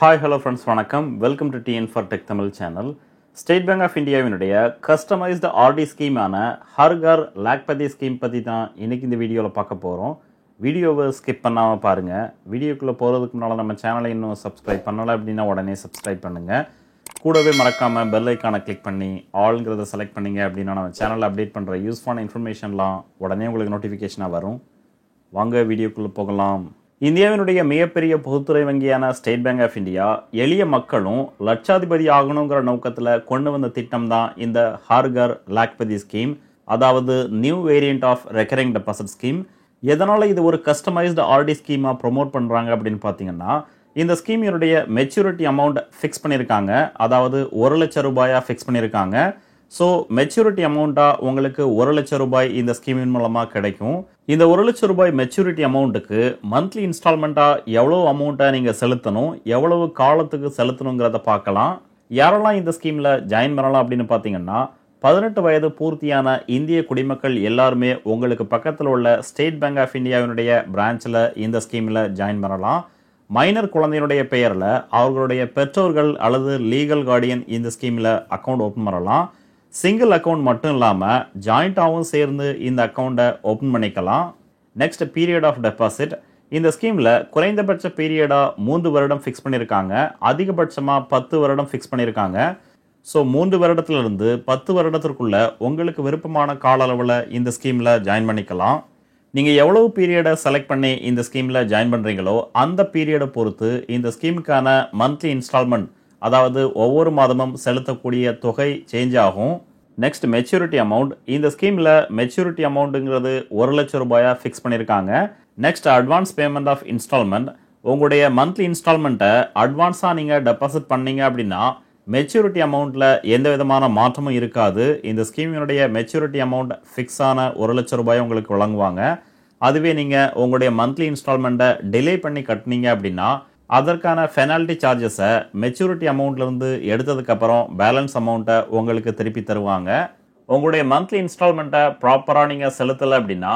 Hi, hello friends, வணக்கம். Welcome to TN for Tech Tamil channel. State Bank of India வினுடைய customized RD scheme ஆன her Ghar Lakhpati scheme பற்றி தான் இன்னைக்கு இந்த வீடியோவில் பார்க்க போகிறோம். வீடியோவை ஸ்கிப் பண்ணாமல் பாருங்கள். வீடியோக்குள்ளே போகிறதுக்கு முன்னால் நம்ம சேனலை இன்னும் சப்ஸ்கிரைப் பண்ணலை அப்படின்னா உடனே சப்ஸ்கிரைப் பண்ணுங்கள். கூடவே மறக்காமல் பெல் ஐக்கானை கிளிக் பண்ணி ஆல்ங்கிறத செலக்ட் பண்ணிங்க அப்படின்னா நம்ம சேனலில் அப்டேட் பண்ணுற யூஸ்ஃபுல்லான இன்ஃபர்மேஷன்லாம் உடனே உங்களுக்கு நோட்டிஃபிகேஷனாக வரும். வாங்க வீடியோக்குள்ளே போகலாம். இந்தியாவினுடைய மிகப்பெரிய பொதுத்துறை வங்கியான ஸ்டேட் பேங்க் ஆஃப் இந்தியா எளிய மக்களும் லட்சாதிபதி ஆகணுங்கிற நோக்கத்தில் கொண்டு வந்த திட்டம் தான் இந்த ஹர் கர் லாக்பதி ஸ்கீம், அதாவது new variant of recurring deposit scheme. எதனால் இது ஒரு கஸ்டமைஸ்டு ஆர்டி ஸ்கீமாக ப்ரொமோட் பண்ணுறாங்க அப்படின்னு பார்த்தீங்கன்னா, இந்த ஸ்கீமினுடைய மெச்சூரிட்டி அமௌண்ட் ஃபிக்ஸ் பண்ணியிருக்காங்க, அதாவது 1 லட்சம் ரூபாயாக ஃபிக்ஸ் பண்ணியிருக்காங்க. ஸோ மெச்சூரிட்டி அமௌண்ட்டாக உங்களுக்கு 1 லட்சம் ரூபாய் இந்த ஸ்கீமின் மூலமாக கிடைக்கும். இந்த 1 லட்சம் ரூபாய் மெச்சூரிட்டி அமௌண்ட்டுக்கு மந்த்லி இன்ஸ்டால்மெண்ட்டாக எவ்வளோ அமௌண்ட்டை நீங்கள் செலுத்தணும், எவ்வளவு காலத்துக்கு செலுத்தணுங்கிறத பார்க்கலாம். யாரெல்லாம் இந்த ஸ்கீமில் ஜாயின் பண்ணலாம் அப்படின்னு பார்த்தீங்கன்னா, 18 வயது பூர்த்தியான இந்திய குடிமக்கள் எல்லாருமே உங்களுக்கு பக்கத்தில் உள்ள ஸ்டேட் பேங்க் ஆஃப் இந்தியாவினுடைய பிரான்ச்சில் இந்த ஸ்கீமில் ஜாயின் பண்ணலாம். மைனர் குழந்தையினுடைய பெயரில் அவர்களுடைய பெற்றோர்கள் அல்லது லீகல் கார்டியன் இந்த ஸ்கீமில் அக்கௌண்ட் ஓப்பன் பண்ணலாம். சிங்கிள் அக்கௌண்ட் மட்டும் இல்லாமல் ஜாயிண்டாகவும் சேர்ந்து இந்த அக்கௌண்ட்டை ஓப்பன் பண்ணிக்கலாம். Next period of deposit. இந்த ஸ்கீமில் குறைந்தபட்ச பீரியடாக 3 வருடம் ஃபிக்ஸ் பண்ணியிருக்காங்க, அதிகபட்சமாக 10 வருடம் ஃபிக்ஸ் பண்ணியிருக்காங்க. ஸோ 3 வருடத்திலிருந்து 10 வருடத்திற்குள்ள உங்களுக்கு விருப்பமான கால அளவில் இந்த ஸ்கீமில் ஜாயின் பண்ணிக்கலாம். நீங்கள் எவ்வளவு பீரியடை செலக்ட் பண்ணி இந்த ஸ்கீமில் ஜாயின் பண்ணுறீங்களோ அந்த பீரியடை பொறுத்து இந்த ஸ்கீமுக்கான மந்த்லி இன்ஸ்டால்மெண்ட், அதாவது ஒவ்வொரு மாதமும் செலுத்தக்கூடிய தொகை சேஞ்ச் ஆகும். Next maturity amount. இந்த ஸ்கீமில் மெச்சூரிட்டி அமௌண்ட்டுங்கிறது 1 லட்சம் ரூபாயாக ஃபிக்ஸ் பண்ணியிருக்காங்க. Next advance payment of installment. உங்களுடைய மந்த்லி இன்ஸ்டால்மெண்ட்டை அட்வான்ஸாக நீங்கள் டெபாசிட் பண்ணீங்க அப்படின்னா மெச்சூரிட்டி அமௌண்ட்டில் எந்த விதமான மாற்றமும் இருக்காது. இந்த ஸ்கீமினுடைய மெச்சூரிட்டி அமௌண்ட் ஃபிக்ஸான 1 லட்சம் ரூபாய் உங்களுக்கு வழங்குவாங்க. அதுவே நீங்கள் உங்களுடைய மந்த்லி இன்ஸ்டால்மெண்ட்டை டிலே பண்ணி கட்டினீங்க அப்படின்னா அதற்கான பெனால்ட்டி சார்ஜஸை மெச்சூரிட்டி அமௌண்ட்லேருந்து எடுத்ததுக்கப்புறம் பேலன்ஸ் அமௌண்ட்டை உங்களுக்கு திருப்பி தருவாங்க. உங்களுடைய மந்த்லி இன்ஸ்டால்மெண்ட்டை ப்ராப்பராக நீங்கள் செலுத்தலை அப்படின்னா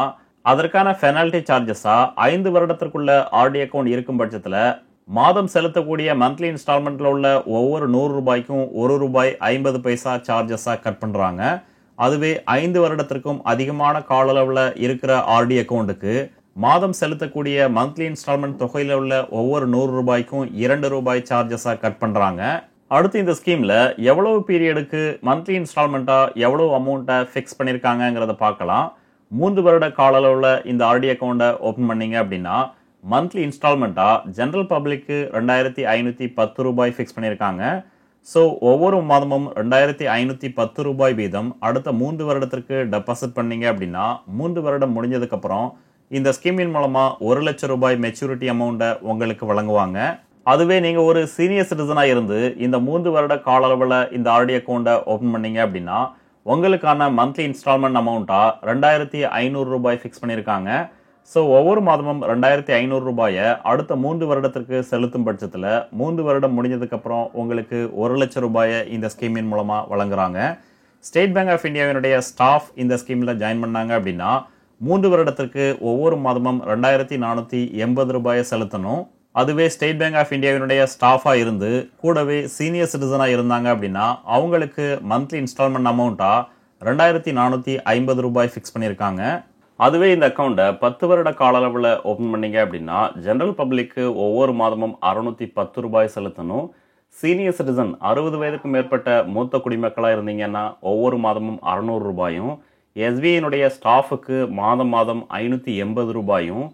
அதற்கான பெனால்ட்டி சார்ஜஸாக 5 வருடத்திற்குள்ள ஆர்டி அக்கௌண்ட் இருக்கும் பட்சத்தில் மாதம் செலுத்தக்கூடிய மந்த்லி இன்ஸ்டால்மெண்ட்டில் உள்ள ஒவ்வொரு 100 ரூபாய்க்கும் 1 ரூபாய் 50 பைசா சார்ஜஸாக கட் பண்ணுறாங்க. அதுவே 5 வருடத்திற்கும் அதிகமான கால அளவில் இருக்கிற ஆர்டி அக்கௌண்ட்டுக்கு மாதம் செலுத்தக்கூடிய மந்த்லி இன்ஸ்டால்மெண்ட் தொகையில் உள்ள ஒவ்வொரு 100 ரூபாய்க்கும் 2 ரூபாய் சார்ஜஸாக கட் பண்ணுறாங்க. அடுத்து இந்த ஸ்கீமில் எவ்வளவு பீரியடுக்கு மந்த்லி இன்ஸ்டால்மெண்ட்டாக எவ்வளவு அமௌண்ட்டை ஃபிக்ஸ் பண்ணியிருக்காங்கிறத பார்க்கலாம். 3 வருட கால அளவில் இந்த ஆர்டி அக்கௌண்ட்டை ஓப்பன் பண்ணீங்க அப்படின்னா மந்த்லி இன்ஸ்டால்மெண்ட்டாக ஜென்ரல் பப்ளிக்கு 2510 ரூபாய் ஃபிக்ஸ் பண்ணியிருக்காங்க. ஸோ ஒவ்வொரு மாதமும் 2510 ரூபாய் வீதம் அடுத்த 3 வருடத்திற்கு டெபாசிட் பண்ணீங்க அப்படின்னா 3 வருடம் முடிஞ்சதுக்கப்புறம் இந்த ஸ்கீமின் மூலமாக 1 லட்சம் ரூபாய் மெச்சூரிட்டி அமௌண்ட்டை உங்களுக்கு வழங்குவாங்க. அதுவே நீங்கள் ஒரு சீனியர் சிட்டிசனாக இருந்து இந்த 3 வருட கால அளவில் இந்த ஆர்டி அக்கௌண்ட்டை ஓப்பன் பண்ணீங்க அப்படின்னா உங்களுக்கான மந்த்லி இன்ஸ்டால்மெண்ட் அமௌண்ட்டாக 2500 ரூபாய் ஃபிக்ஸ் பண்ணியிருக்காங்க. ஸோ ஒவ்வொரு மாதமும் 2500 ரூபாயை அடுத்த 3 வருடத்திற்கு செலுத்தும் பட்சத்தில் 3 வருடம் முடிஞ்சதுக்கப்புறம் உங்களுக்கு 1 லட்சம் ரூபாயை இந்த ஸ்கீமின் மூலமாக வழங்குறாங்க. ஸ்டேட் பேங்க் ஆஃப் இந்தியாவினுடைய ஸ்டாஃப் இந்த ஸ்கீமில் ஜாயின் பண்ணாங்க அப்படின்னா 3 வருடத்திற்கு ஒவ்வொரு மாதமும் 2480 ரூபாயை செலுத்தணும். அதுவே ஸ்டேட் பேங்க் ஆஃப் இந்தியாவினுடைய ஸ்டாஃபாக இருந்து கூடவே சீனியர் சிட்டிசனாக இருந்தாங்க அப்படின்னா அவங்களுக்கு மந்த்லி இன்ஸ்டால்மெண்ட் அமௌண்ட்டாக 2450 ரூபாய் ஃபிக்ஸ் பண்ணியிருக்காங்க. அதுவே இந்த அக்கௌண்ட்டை 10 வருட கால அளவில் ஓப்பன் பண்ணீங்க அப்படின்னா ஜென்ரல் பப்ளிக்கு ஒவ்வொரு மாதமும் 610 ரூபாய் செலுத்தணும். சீனியர் சிட்டிசன் 60 வயதுக்கு மேற்பட்ட மூத்த குடிமக்களாக இருந்தீங்கன்னா ஒவ்வொரு மாதமும் 600 ரூபாயும், எஸ்பிஐனுடைய ஸ்டாஃபுக்கு மாதம் 580 ரூபாயும்,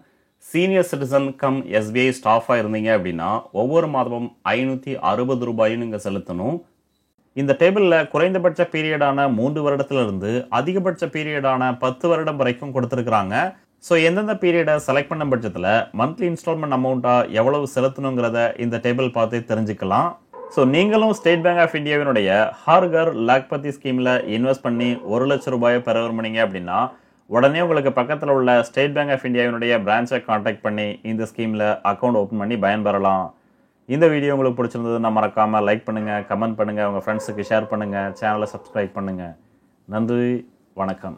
சீனியர் சிட்டிசன் கம் எஸ்பிஐ ஸ்டாஃபாக இருந்தீங்க அப்படின்னா ஒவ்வொரு மாதமும் 560 ரூபாயும் நீங்கள் செலுத்தணும். இந்த டேபிளில் குறைந்தபட்ச பீரியடான 3 வருடத்திலிருந்து அதிகபட்ச பீரியடான 10 வருடம் வரைக்கும் கொடுத்துருக்குறாங்க. ஸோ எந்தெந்த பீரியடை செலக்ட் பண்ண பட்சத்தில் மந்த்லி இன்ஸ்டால்மெண்ட் அமௌண்ட்டாக எவ்வளவு செலுத்தணுங்கிறத இந்த டேபிள் பார்த்து தெரிஞ்சுக்கலாம். ஸோ நீங்களும் ஸ்டேட் பேங்க் ஆஃப் இந்தியாவினுடைய ஹர் கர் லாக்பதி ஸ்கீமில் இன்வெஸ்ட் பண்ணி 1 லட்சம் ரூபாயை பெற விரும்புனீங்க அப்படின்னா உடனே உங்களுக்கு பக்கத்தில் உள்ள ஸ்டேட் பேங்க் ஆஃப் இந்தியாவினுடைய பிரான்ச்சை கான்டாக்ட் பண்ணி இந்த ஸ்கீமில் அக்கௌண்ட் ஓப்பன் பண்ணி பயன்பெறலாம். இந்த வீடியோ உங்களுக்கு பிடிச்சிருந்ததுன்னா மறக்காமல் லைக் பண்ணுங்கள், கமெண்ட் பண்ணுங்கள், உங்கள் ஃப்ரெண்ட்ஸுக்கு ஷேர் பண்ணுங்கள், சேனலை சப்ஸ்கிரைப் பண்ணுங்கள். நன்றி, வணக்கம்.